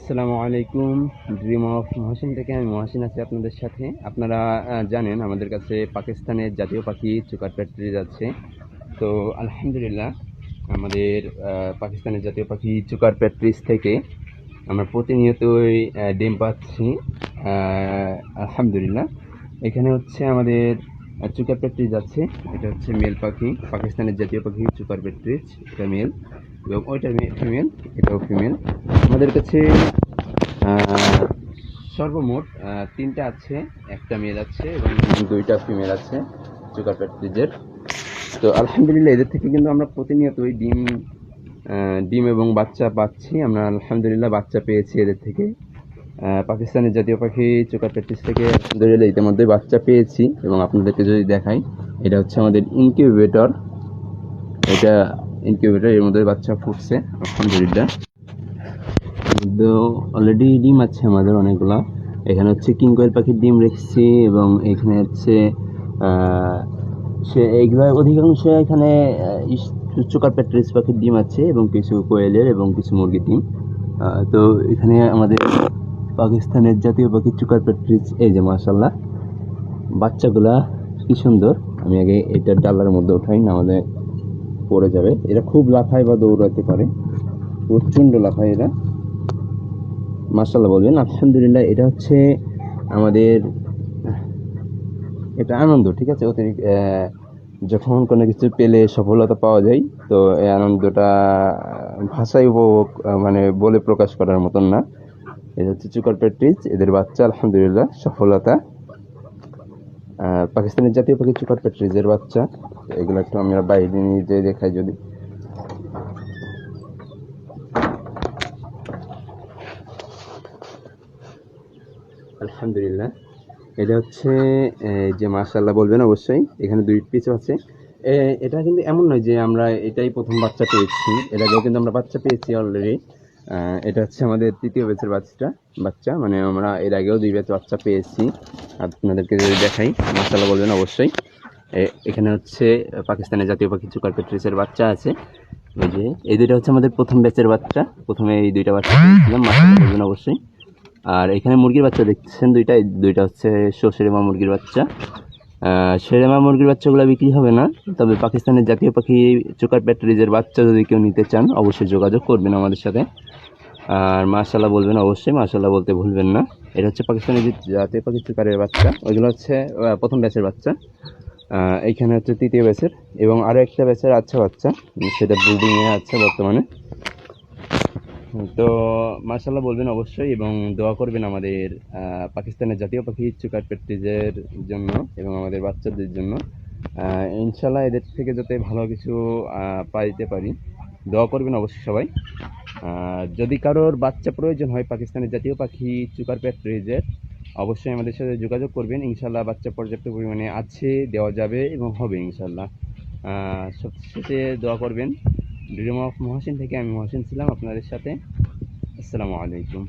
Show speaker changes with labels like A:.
A: আসসালামু আলাইকুম। Dream of Mohsin থেকে আমি মহসিন আছি আপনাদের সাথে। আপনারা জানেন আমাদের কাছে পাকিস্তানের জাতীয় পাখি চুকার প্যাট্রিজ আছে। তো আলহামদুলিল্লাহ আমাদের পাকিস্তানের জাতীয় পাখি চুকার প্যাট্রিজ থেকে আমরা প্রতিনিয়তই ডিম পাচ্ছি। আলহামদুলিল্লাহ এখানে হচ্ছে আমাদের চুকার প্যাট্রিজ আছে। এটা হচ্ছে মেল পাখি, পাকিস্তানের জাতীয় পাখি চুকার প্যাট্রিজ, এটা মেল এবং ওইটা ফিমেল, এটাও ফিমেল। আমাদের কাছে সর্বমোট তিনটা আছে, একটা মেল আছে এবং দুইটা ফিমেল আছে চুকার প্যাট্রিজের। তো আলহামদুলিল্লাহ এদের থেকে কিন্তু আমরা প্রতিনিয়তই ডিম এবং বাচ্চা পাচ্ছি। আমরা আলহামদুলিল্লাহ বাচ্চা পেয়েছি এদের থেকে। পাকিস্তানের জাতীয় পাখি চুকার প্যাট্রিজ থেকে আলহামদুলিল্লাহ ইতিমধ্যে বাচ্চা পেয়েছি এবং আপনাদেরকে যদি দেখাই, এটা হচ্ছে আমাদের ইনকিউবেটর। এটা ইনকিউবেটর, এর মধ্যে বাচ্চা ফুটছে আলহামদুলিল্লাহ। অলরেডি ডিম আছে আমাদের অনেকগুলা। এখানে হচ্ছে কিং কোয়েল পাখির ডিম রেখেছি এবং এখানে হচ্ছে এইগুলো অধিকাংশ এখানে চুকার প্যাট্রিজ পাখির ডিম আছে এবং কিছু কোয়েলের এবং কিছু মুরগির ডিম। তো এখানে আমাদের পাকিস্তানের জাতীয় পাখি চুকার প্যাট্রিজ, এই যে মাশাআল্লাহ বাচ্চাগুলা কি সুন্দর। আমি আগে এটার ডালার মধ্যে উঠাই, না আমাদের পড়ে যাবে। এরা খুব লাফায় বা দৌড়াতে পারে, প্রচণ্ড লাফায় এরা। মাশাআল্লাহ বলবেন। আলহামদুলিল্লাহ এটা হচ্ছে আমাদের এটা আনন্দ, ঠিক আছে। অতিরিক্ত যখন কোনো কিছু পেলে সফলতা পাওয়া যায়, তো এই আনন্দটা ভাষায় উপভোগ মানে বলে প্রকাশ করার মতন না। এটা হচ্ছে চুকার প্যাট্রিজ, এদের বাচ্চা আলহামদুলিল্লাহ সফলতা। পাকিস্তানের জাতীয় পাখি চুকার প্যাট্রিজের বাচ্চা। এগুলো একটু আমরা বাইরে নিয়ে যেয়ে দেখাই যদি। আলহামদুলিল্লাহ এটা হচ্ছে যে মাশাআল্লাহ বলবেন অবশ্যই। এখানে দুই পিস আছে। এটা কিন্তু এমন নয় যে আমরা এটাই প্রথম বাচ্চা পেয়েছি, এর আগেও কিন্তু আমরা বাচ্চা পেয়েছি অলরেডি। এটা হচ্ছে আমাদের তৃতীয় ব্যাচের বাচ্চা, মানে আমরা এর আগেও দুই ব্যাচ বাচ্চা পেয়েছি। আপনাদেরকে যদি দেখাই, মাশাআল্লাহ বলবেন অবশ্যই। এখানে হচ্ছে পাকিস্তানের জাতীয় পাখি চুকার প্যাট্রিজের বাচ্চা আছে। এই যে এই দুইটা হচ্ছে আমাদের প্রথম ব্যাচের বাচ্চা। প্রথমে এই দুইটা বাচ্চা পেয়েছিলাম, মাশাআল্লাহ বলবেন অবশ্যই। আর এখানে মুরগির বাচ্চা দেখছেন দুইটা হচ্ছে শেরেমা মুরগির বাচ্চা। শেরেমা মুরগির বাচ্চাগুলো বিক্রি হবে না, তবে পাকিস্তানের জাতীয় পাখি চোকার প্যাট্রিজের বাচ্চা যদি কেউ নিতে চান অবশ্যই যোগাযোগ করবেন আমাদের সাথে। আর মাশাআল্লাহ বলবেন অবশ্যই, মাশাআল্লাহ বলতে ভুলবেন না। এটা হচ্ছে পাকিস্তানের যে জাতীয় পাখি চোকারের বাচ্চা, ওইগুলো হচ্ছে প্রথম ব্যাচের বাচ্চা। এইখানে হচ্ছে তৃতীয় ব্যাচের এবং আরও একটা ব্যাচের আছে বাচ্চা, সেটা ব্রিডিংয়ে আছে বর্তমানে। তো মাশাআল্লাহ বলবেন অবশ্যই এবং দোয়া করবেন আমাদের পাকিস্তানের জাতীয় পাখি চুকার প্যাট্রিজের জন্য এবং আমাদের বাচ্চাদের জন্য। ইনশাল্লাহ এদের থেকে যাতে ভালো কিছু পাইতে পারি, দোয়া করবেন অবশ্যই সবাই। যদি কারোর বাচ্চা প্রয়োজন হয় পাকিস্তানের জাতীয় পাখি চুকার প্যাট্রিজের, অবশ্যই আমাদের সাথে যোগাযোগ করবেন। ইনশাল্লাহ বাচ্চা পর্যাপ্ত পরিমাণে আছে, দেওয়া যাবে এবং হবে ইনশাল্লাহ। সবশেষে দোয়া করবেন। ড্রিম অফ মহসিন থেকে আমি মহসিন ছিলাম আপনাদের সাথে। আসসালামু আলাইকুম।